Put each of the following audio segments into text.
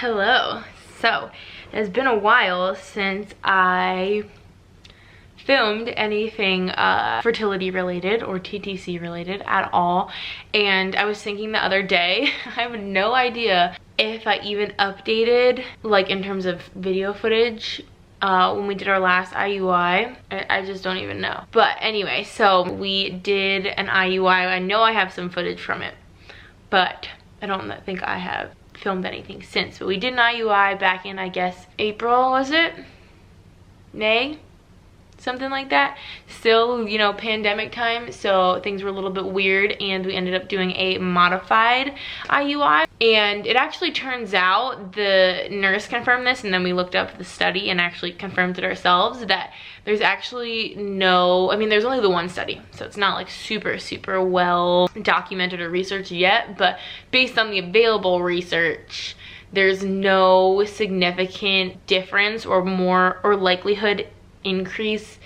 Hello. So, it's been a while since I filmed anything fertility related or TTC related at all, and I was thinking the other day, I have no idea if I even updated like in terms of video footage when we did our last IUI. I just don't even know. But anyway, so we did an IUI. I know I have some footage from it, but I don't think I have filmed anything since. But we did an IUI back in, I guess, April, was it? May? Something like that. Still, you know, pandemic time, so things were a little bit weird, and we ended up doing a modified IUI. And it actually turns out, the nurse confirmed this, and then we looked up the study and actually confirmed it ourselves, that there's actually no, I mean, there's only the one study, so it's not like super well documented or researched yet, but based on the available research, there's no significant difference or likelihood increase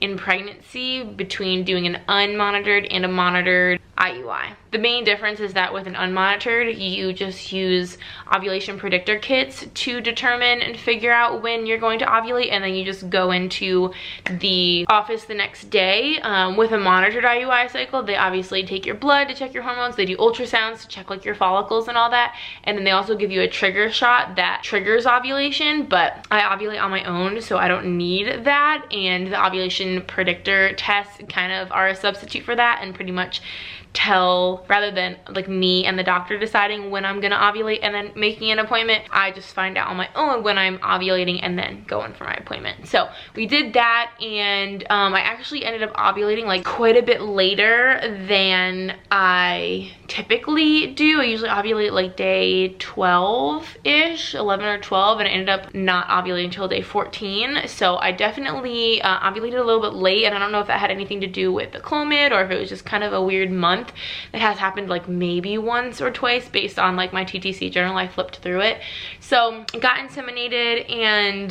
in pregnancy between doing an unmonitored and a monitored IUI. The main difference is that with an unmonitored, you just use ovulation predictor kits to determine and figure out when you're going to ovulate, and then you just go into the office the next day. With a monitored IUI cycle, they obviously take your blood to check your hormones, they do ultrasounds to check like your follicles and all that, and then they also give you a trigger shot that triggers ovulation, but I ovulate on my own, so I don't need that, and the ovulation predictor tests kind of are a substitute for that and pretty much tell, rather than like me and the doctor deciding when I'm gonna ovulate and then making an appointment, I just find out on my own when I'm ovulating and then going for my appointment. So we did that, and I actually ended up ovulating like quite a bit later than I typically do. I usually ovulate like day 12-ish, 11 or 12, and I ended up not ovulating until day 14. So I definitely ovulated a little bit late, and I don't know if that had anything to do with the Clomid or if it was just kind of a weird month. It has happened like maybe once or twice based on like my TTC journal. I flipped through it. So I got inseminated, and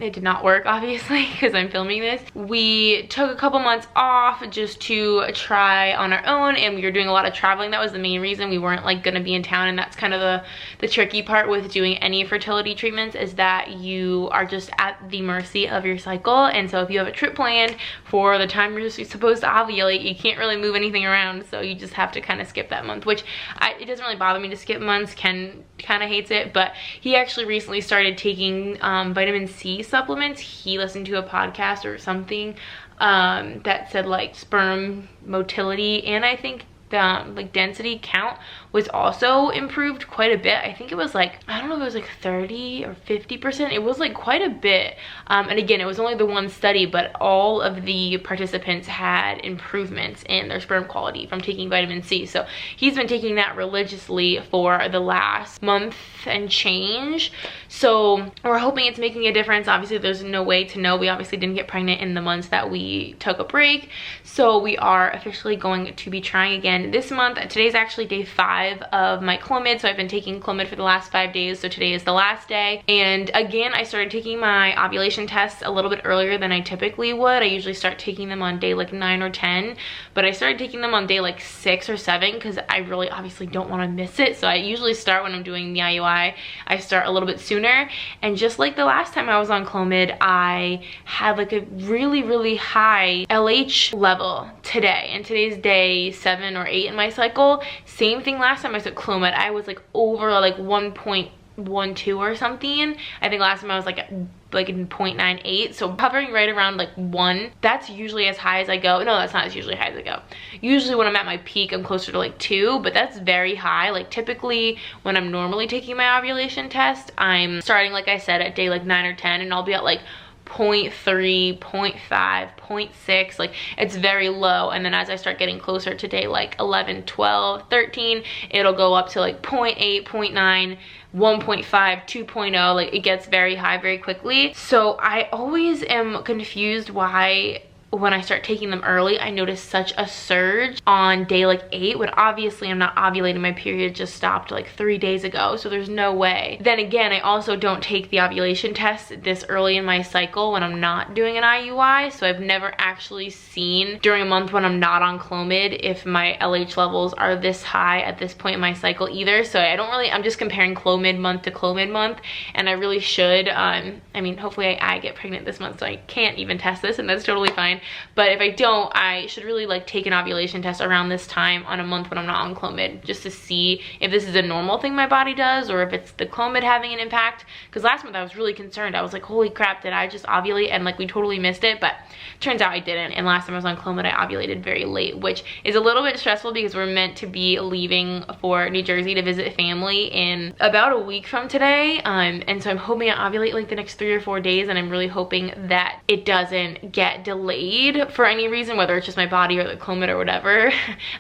it did not work, obviously, because I'm filming this. We took a couple months off just to try on our own, and we were doing a lot of traveling. That was the main reason. We weren't like gonna be in town, and that's kind of the tricky part with doing any fertility treatments, is that you are just at the mercy of your cycle. And so if you have a trip planned for the time you're supposed to ovulate, you can't really move anything around, so you just have to kind of skip that month, which it doesn't really bother me to skip months. Ken kind of hates it, but he actually recently started taking vitamin C supplements. He listened to a podcast or something that said like sperm motility, and I think the like density count was also improved quite a bit. I think it was like, I don't know if it was like 30 or 50%. It was like quite a bit. And again, it was only the one study, but all of the participants had improvements in their sperm quality from taking vitamin C. So he's been taking that religiously for the last month and change. So we're hoping it's making a difference. Obviously, there's no way to know. We obviously didn't get pregnant in the months that we took a break. So we are officially going to be trying again this month. Today's actually day 5 of my Clomid, so I've been taking Clomid for the last 5 days, so today is the last day. And again, I started taking my ovulation tests a little bit earlier than I typically would. I usually start taking them on day like 9 or 10, but I started taking them on day like 6 or 7 because I really obviously don't want to miss it. So I usually start, when I'm doing the IUI, I start a little bit sooner. And just like the last time I was on Clomid, I had like a really high LH level today, and today's day 7 or 8 in my cycle. Same thing last time I took Clomid. I was like over like 1.12 or something. I think last time I was like in 0.98, so hovering right around like 1. That's usually as high as I go. No, that's not as usually high as I go. Usually when I'm at my peak, I'm closer to like 2, but that's very high. Like typically when I'm normally taking my ovulation test, I'm starting, like I said, at day like 9 or 10, and I'll be at like 0.3, 0.5, 0.6. like it's very low, and then as I start getting closer to day like 11, 12, 13, it'll go up to like 0.8, 0.9, 1.5, 2.0. like it gets very high very quickly. So I always am confused why when I start taking them early, I notice such a surge on day like 8, when obviously I'm not ovulating. My period just stopped like 3 days ago, so there's no way. Then again, I also don't take the ovulation test this early in my cycle when I'm not doing an IUI, so I've never actually seen during a month when I'm not on Clomid if my LH levels are this high at this point in my cycle either. So I don't really, I'm just comparing Clomid month to Clomid month, and I really should. I mean, hopefully I get pregnant this month, so I can't even test this, and that's totally fine. But if I don't, I should really like take an ovulation test around this time on a month when I'm not on Clomid, just to see if this is a normal thing my body does or if it's the Clomid having an impact. Because last month I was really concerned. I was like, holy crap, did I just ovulate? And like we totally missed it, but turns out I didn't. And last time I was on Clomid, I ovulated very late, which is a little bit stressful because we're meant to be leaving for New Jersey to visit family in about a week from today. And so I'm hoping I ovulate like the next 3 or 4 days, and I'm really hoping that it doesn't get delayed for any reason, whether it's just my body or the Clomid or whatever.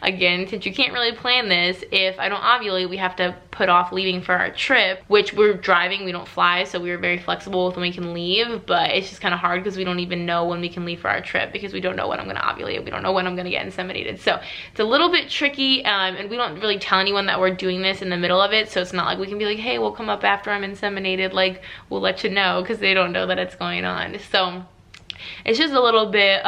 Again, since you can't really plan this, if I don't ovulate, we have to put off leaving for our trip, which we're driving, we don't fly, so we were very flexible with when we can leave, but it's just kind of hard because we don't even know when we can leave for our trip, because we don't know when I'm going to ovulate, we don't know when I'm going to get inseminated. So it's a little bit tricky, and we don't really tell anyone that we're doing this in the middle of it, so it's not like we can be like, hey, we'll come up after I'm inseminated, like we'll let you know, because they don't know that it's going on. So it's just a little bit,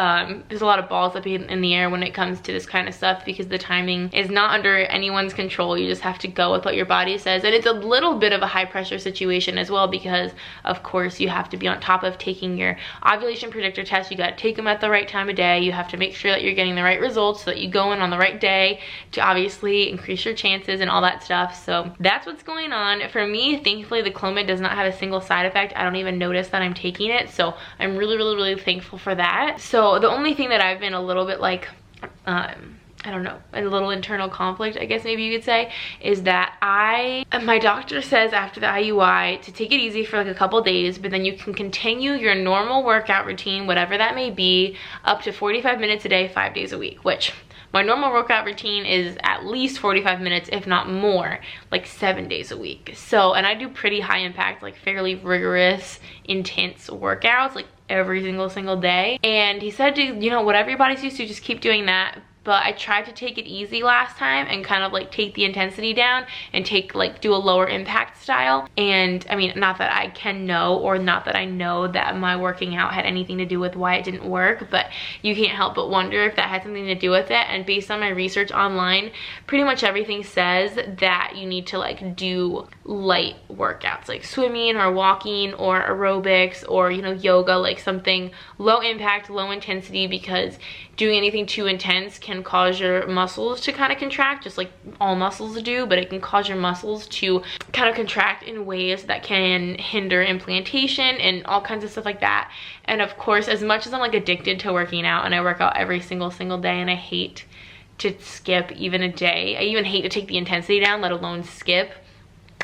there's a lot of balls up in the air when it comes to this kind of stuff, because the timing is not under anyone's control. You just have to go with what your body says. And it's a little bit of a high pressure situation as well, because of course you have to be on top of taking your ovulation predictor test. You got to take them at the right time of day. You have to make sure that you're getting the right results so that you go in on the right day to obviously increase your chances and all that stuff. So that's what's going on. For me, thankfully, the Clomid does not have a single side effect. I don't even notice that I'm taking it. So I'm really thankful for that. So the only thing that I've been a little bit like, I don't know, a little internal conflict, I guess maybe you could say, is that my doctor says after the IUI to take it easy for like a couple days, but then you can continue your normal workout routine, whatever that may be, up to 45 minutes a day, 5 days a week, which my normal workout routine is at least 45 minutes, if not more, like 7 days a week. So, and I do pretty high impact, like fairly rigorous, intense workouts, like every single day. And he said to, you know, whatever your body's used to, just keep doing that. But I tried to take it easy last time and kind of like take the intensity down and do a lower impact style. And I mean, not that I can know, or not that I know that my working out had anything to do with why it didn't work, but you can't help but wonder if that had something to do with it. And based on my research online, pretty much everything says that you need to like do light workouts, like swimming or walking or aerobics or, you know, yoga, like something low impact, low intensity, because doing anything too intense can cause your muscles to kind of contract, just like all muscles do, but it can cause your muscles to kind of contract in ways that can hinder implantation and all kinds of stuff like that. And of course, as much as I'm like addicted to working out, and I work out every single day, and I hate to skip even a day, I even hate to take the intensity down, let alone skip.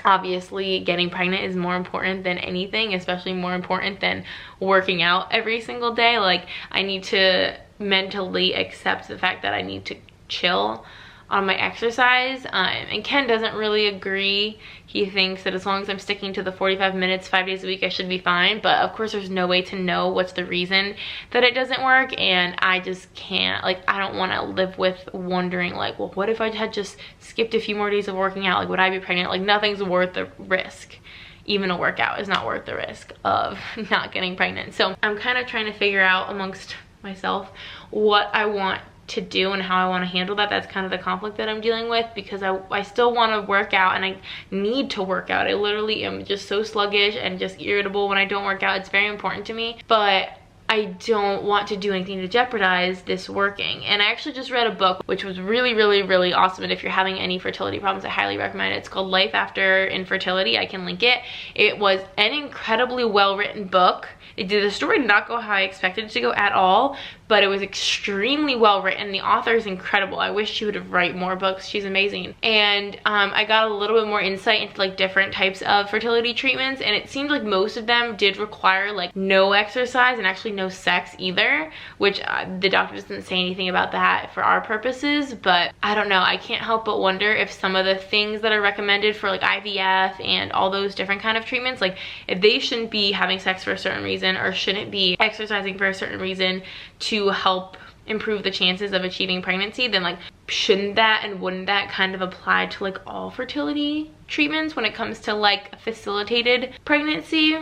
Obviously, getting pregnant is more important than anything, especially more important than working out every single day. Like, I need to mentally accept the fact that I need to chill on my exercise. And Ken doesn't really agree. He thinks that as long as I'm sticking to the 45 minutes 5 days a week, I should be fine. But of course, there's no way to know what's the reason that it doesn't work, and I just can't, like, I don't want to live with wondering, like, well, what if I had just skipped a few more days of working out? Like, would I be pregnant? Like, nothing's worth the risk. Even a workout is not worth the risk of not getting pregnant. So I'm kind of trying to figure out amongst myself what I want to do and how I want to handle that. That's kind of the conflict that I'm dealing with, because I still want to work out, and I need to work out. I literally am just so sluggish and just irritable when I don't work out. It's very important to me, but I don't want to do anything to jeopardize this working. And I actually just read a book which was really awesome, and if you're having any fertility problems, I highly recommend it. It's called Life After Infertility. I can link it. It was an incredibly well written book. The story did not go how I expected it to go at all, but it was extremely well written. The author is incredible. I wish she would write more books. She's amazing. And I got a little bit more insight into like different types of fertility treatments, and it seemed like most of them did require like no exercise and actually no sex either, which the doctor doesn't say anything about that for our purposes. But I don't know, I can't help but wonder if some of the things that are recommended for like IVF and all those different kind of treatments, like if they shouldn't be having sex for a certain reason, or shouldn't be exercising for a certain reason to to help improve the chances of achieving pregnancy, then like shouldn't that and wouldn't that kind of apply to like all fertility treatments when it comes to like facilitated pregnancy?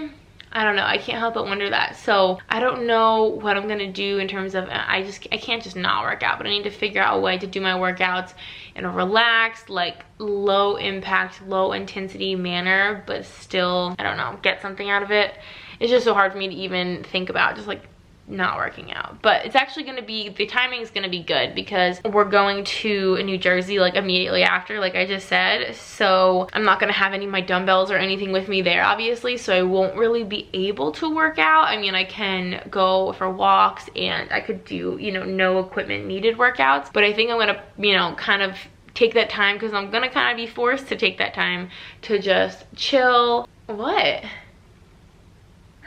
I don't know, I can't help but wonder that. So I don't know what I'm gonna do in terms of, I can't just not work out, but I need to figure out a way to do my workouts in a relaxed, like low impact, low intensity manner, but still, I don't know, get something out of it. It's just so hard for me to even think about just like not working out. But it's actually gonna be, the timing is gonna be good because we're going to New Jersey like immediately after, like I just said, so I'm not gonna have any of my dumbbells or anything with me there obviously, so I won't really be able to work out. I mean, I can go for walks and I could do, you know, no equipment needed workouts, but I think I'm gonna, you know, kind of take that time, because I'm gonna kind of be forced to take that time to just chill. What?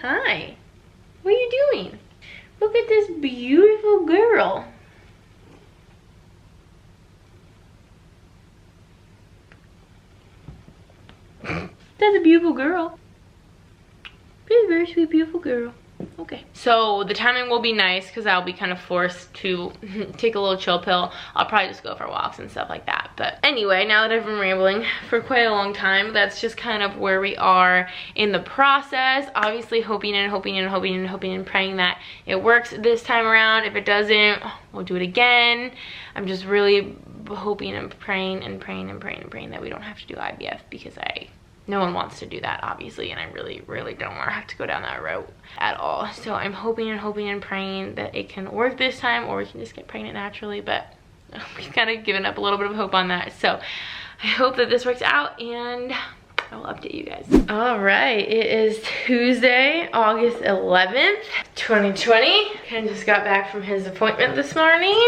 Hi, what are you doing? Look at this beautiful girl. That's a beautiful girl. She's a very sweet, beautiful girl. Okay. So the timing will be nice because I'll be kind of forced to take a little chill pill. I'll probably just go for walks and stuff like that. But anyway, now that I've been rambling for quite a long time, that's just kind of where we are in the process. Obviously hoping and hoping and hoping and hoping and praying that it works this time around. If it doesn't, we'll do it again. I'm just really hoping and praying and praying and praying and praying that we don't have to do IVF, because no one wants to do that obviously, and I really don't want to have to go down that route at all. So I'm hoping and hoping and praying that it can work this time, or we can just get pregnant naturally, but we've kind of given up a little bit of hope on that. So I hope that this works out, and I'll update you guys. All right, it is Tuesday, August 11th, 2020. Ken just got back from his appointment this morning.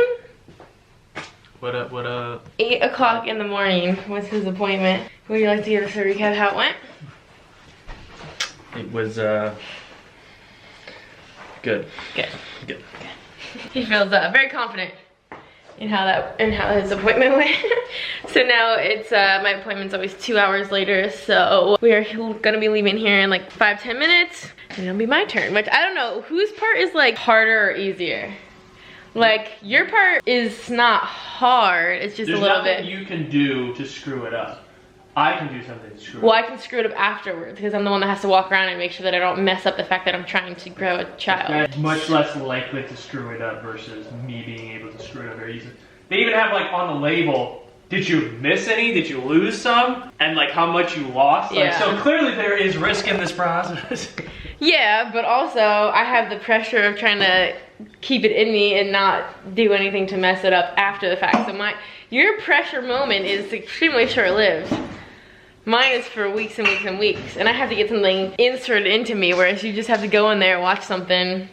What up, what up? 8 o'clock in the morning was his appointment. Would you like to give us a recap of how it went? It was, good. Good. Good. He feels very confident in how his appointment went. So now it's, my appointment's always 2 hours later, so we are gonna be leaving here in like 5-10 minutes, and it'll be my turn, which I don't know, whose part is like harder or easier? Like, your part is not hard, it's just a little bit. There's nothing you can do to screw it up. I can do something to screw it up. Well, I can screw it up afterwards, because I'm the one that has to walk around and make sure that I don't mess up the fact that I'm trying to grow a child. That's much less likely to screw it up versus me being able to screw it up very easily. They even have like on the label, did you miss any? Did you lose some? And like how much you lost? Like, Yeah. So clearly there is risk in this process. Yeah, but also I have the pressure of trying to keep it in me and not do anything to mess it up after the fact. So your pressure moment is extremely short-lived. Mine is for weeks and weeks and weeks, and I have to get something inserted into me, whereas you just have to go in there and watch something.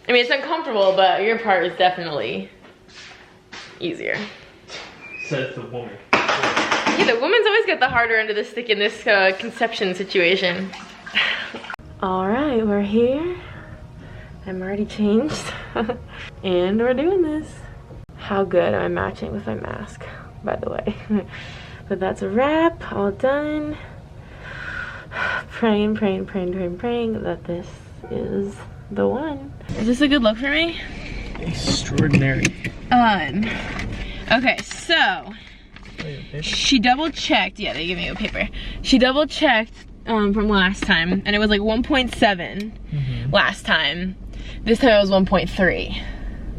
I mean, it's uncomfortable, but your part is definitely easier. Says the woman. Yeah, the woman's always got the harder end of the stick in this conception situation. All right, we're here. I'm already changed. And we're doing this. How good am I matching with my mask, by the way. But that's a wrap, all done. Praying that this is the one. Is this a good look for me? Extraordinary. Okay, so she double checked. Yeah, they gave me a paper. She double checked from last time, and it was like 1.7 last time. This time it was 1.3.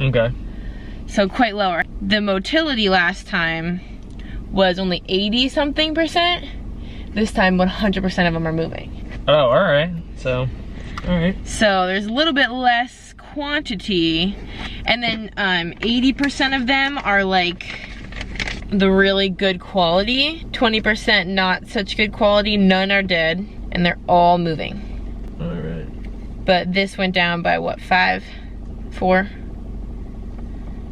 Okay. So quite lower. The motility last time was only 80-something%. This time 100% of them are moving. Oh, all right. So, all right. So there's a little bit less quantity, and then 80% of them are like the really good quality, 20% not such good quality, none are dead, and they're all moving. All right. But this went down by what, 4?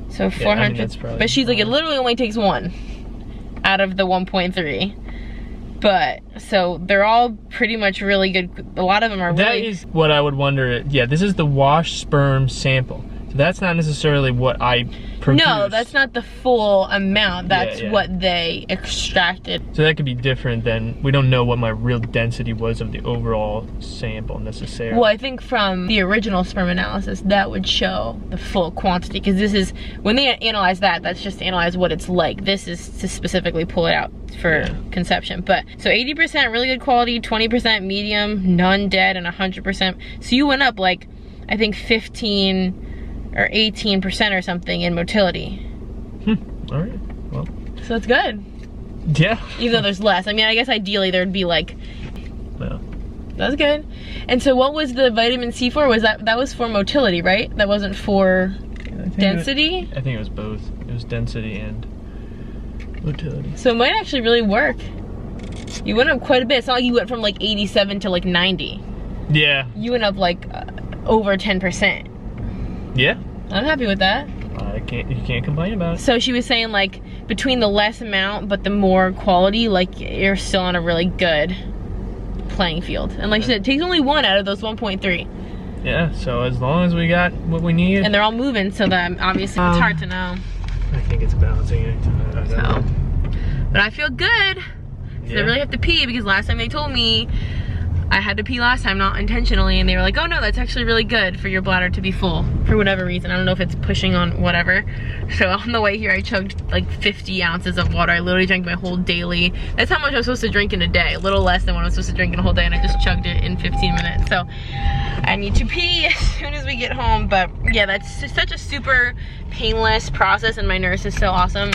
So 400, I mean, that's probably but she's like, it literally only takes 1 out of the 1.3. But, so they're all pretty much really good. A lot of them are really... That is what I would wonder. Yeah, this is the washed sperm sample. That's not necessarily what I produced. No, that's not the full amount. That's Yeah. what they extracted. So that could be different than, we don't know what my real density was of the overall sample necessarily. Well, I think from the original sperm analysis, that would show the full quantity, because this is, when they analyze that, that's just to analyze what it's like. This is to specifically pull it out for conception. But, so 80% really good quality, 20% medium, none dead, and 100%. So you went up like, I think 15 or 18% or something in motility. All right, well. So it's good. Yeah. Even though there's less. I mean, I guess ideally there'd be like, Yeah. that's good. And so what was the vitamin C for? Was that was for motility, right? That wasn't for density? I think it was both. It was density and motility. So it might actually really work. You went up quite a bit. It's not like you went from like 87 to like 90. Yeah. You went up like over 10%. Yeah. I'm happy with that. You can't complain about it. So she was saying like between the less amount but the more quality, like you're still on a really good playing field. And like she said, it takes only one out of those 1.3. Yeah, so as long as we got what we need. And they're all moving, so that obviously it's hard to know. I think it's balancing act. I don't know. But I feel good. Yeah. I really have to pee, because last time they told me I had to pee last time, not intentionally, and they were like, oh no, that's actually really good for your bladder to be full, for whatever reason. I don't know if it's pushing on whatever. So on the way here, I chugged like 50 ounces of water. I literally drank my whole daily. That's how much I was supposed to drink in a day, a little less than what I was supposed to drink in a whole day, and I just chugged it in 15 minutes. So I need to pee as soon as we get home. But yeah, that's just such a super painless process, and my nurse is so awesome.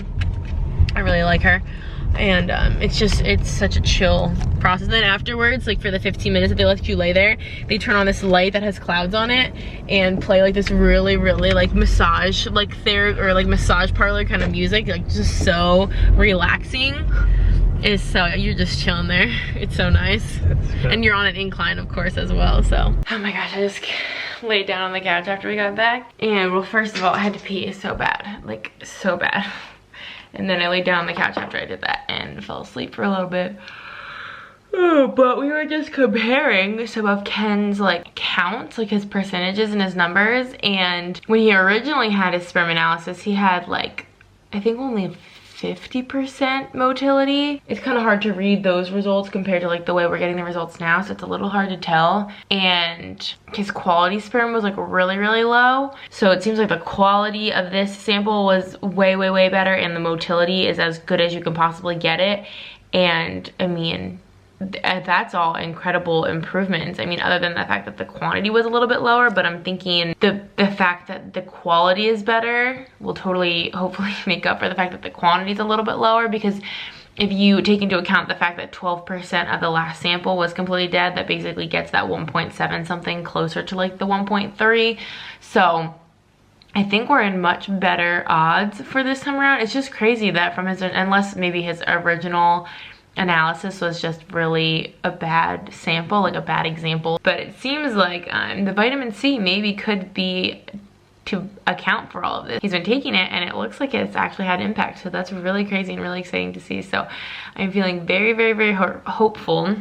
I really like her. And it's such a chill process. And then afterwards, like for the 15 minutes that they let you lay there, they turn on this light that has clouds on it and play like this really, really like massage, like massage parlor kind of music, like just so relaxing. It's so, you're just chilling there. It's so nice. And you're on an incline, of course, as well, so. Oh my gosh, I just laid down on the couch after we got back. And well, first of all, I had to pee so bad, like so bad. And then I laid down on the couch after I did that and fell asleep for a little bit. Oh, but we were just comparing some of Ken's like counts, like his percentages and his numbers. And when he originally had his sperm analysis, he had like, I think only 50% motility. It's kind of hard to read those results compared to like the way we're getting the results now, so it's a little hard to tell. And his quality sperm was like really, really low. So it seems like the quality of this sample was way, way, way better, and the motility is as good as you can possibly get it. And I mean, that's all incredible improvements. I mean, other than the fact that the quantity was a little bit lower, but I'm thinking the fact that the quality is better will totally, hopefully make up for the fact that the quantity is a little bit lower, because if you take into account the fact that 12% of the last sample was completely dead, that basically gets that 1.7 something closer to like the 1.3. So I think we're in much better odds for this time around. It's just crazy that from his, unless maybe his original analysis was just really a bad sample, like a bad example. But it seems like the vitamin C maybe could be to account for all of this. He's been taking it and it looks like it's actually had impact. So that's really crazy and really exciting to see. So I'm feeling very, very, very hopeful.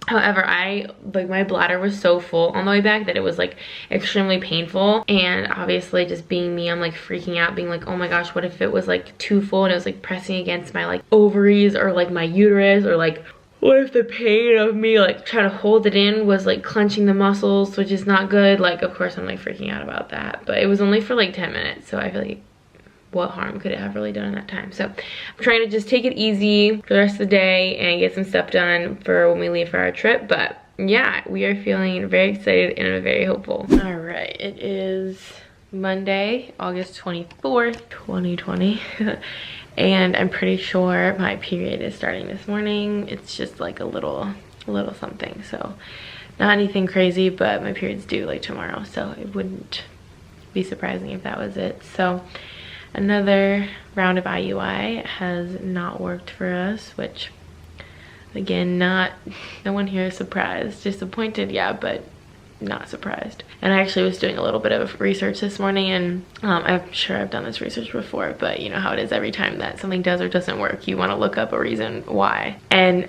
However, my bladder was so full on the way back that it was like extremely painful. And obviously just being me, I'm like freaking out, being like, oh my gosh, what if it was like too full and it was like pressing against my like ovaries or like my uterus, or like what if the pain of me like trying to hold it in was like clenching the muscles, which is not good. Like, of course I'm like freaking out about that, but it was only for like 10 minutes. So I feel like, what harm could it have really done in that time? So I'm trying to just take it easy for the rest of the day and get some stuff done for when we leave for our trip. But yeah, we are feeling very excited and very hopeful. All right, it is Monday, August 24th, 2020. And I'm pretty sure my period is starting this morning. It's just like a little something. So not anything crazy, but my period's due like tomorrow. So it wouldn't be surprising if that was it. So another round of IUI has not worked for us, which again, no one here is surprised, disappointed, yeah, but not surprised. And I actually was doing a little bit of research this morning, and I'm sure I've done this research before, but you know how it is every time that something does or doesn't work, you want to look up a reason why. And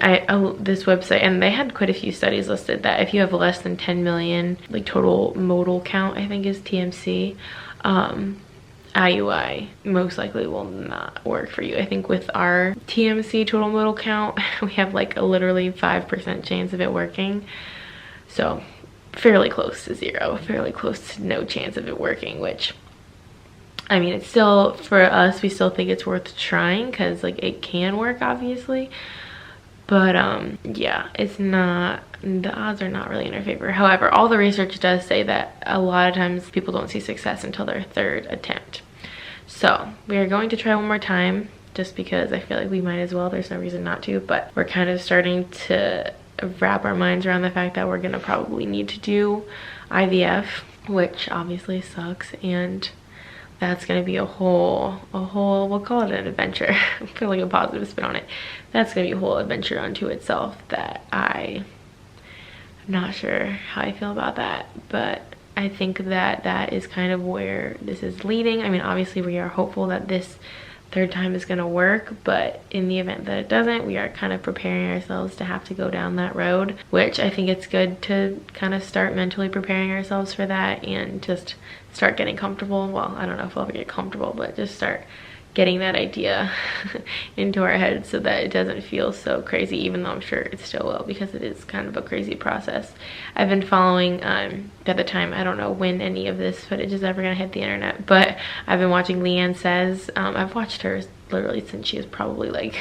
this website, and they had quite a few studies listed that if you have less than 10 million, like total modal count, I think is TMC, IUI most likely will not work for you. I think with our TMC, total modal count, we have like a literally 5% chance of it working. So fairly close to zero, fairly close to no chance of it working, which, I mean, it's still, for us, we still think it's worth trying because like it can work, obviously. But yeah, it's not, the odds are not really in our favor. However, all the research does say that a lot of times people don't see success until their third attempt. So we are going to try one more time just because I feel like we might as well. There's no reason not to, but we're kind of starting to wrap our minds around the fact that we're gonna probably need to do IVF, which obviously sucks, and that's gonna be a whole, we'll call it an adventure. I feel like a positive spin on it. That's gonna be a whole adventure unto itself that I'm not sure how I feel about that, but I think that that is kind of where this is leading. I mean, obviously we are hopeful that this third time is going to work, but in the event that it doesn't, we are kind of preparing ourselves to have to go down that road, which I think it's good to kind of start mentally preparing ourselves for that and just start getting comfortable. Well, I don't know if we'll ever get comfortable, but just start getting that idea into our heads so that it doesn't feel so crazy, even though I'm sure it still will, because it is kind of a crazy process. I've been following, at the time, I don't know when any of this footage is ever gonna hit the internet, but I've been watching Leanne Says. I've watched her literally since she was probably like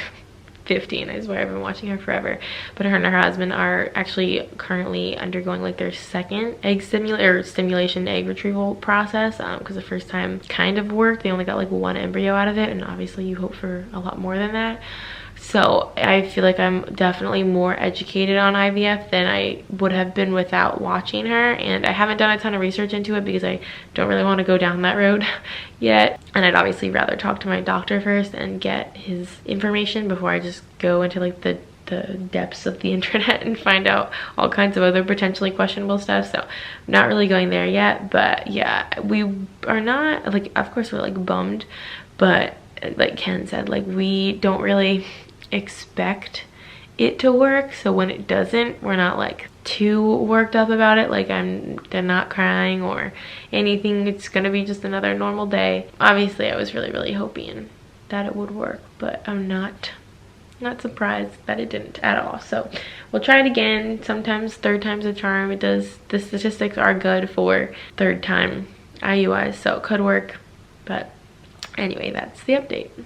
15. I swear I've been watching her forever. But her and her husband are actually currently undergoing like their second stimulation egg retrieval process, because the first time kind of worked. They only got like one embryo out of it, and obviously you hope for a lot more than that. So I feel like I'm definitely more educated on IVF than I would have been without watching her, and I haven't done a ton of research into it because I don't really want to go down that road yet, and I'd obviously rather talk to my doctor first and get his information before I just go into like the depths of the internet and find out all kinds of other potentially questionable stuff. So I'm not really going there yet, but yeah, we are not like, of course we're like bummed, but like Ken said, like we don't really expect it to work, so when it doesn't, we're not like too worked up about it. Like they're not crying or anything. It's gonna be just another normal day. Obviously I was really hoping that it would work, but I'm not surprised that it didn't at all. So we'll try it again. Sometimes third time's a charm. It does, the statistics are good for third time IUIs, so it could work. But anyway, that's the update.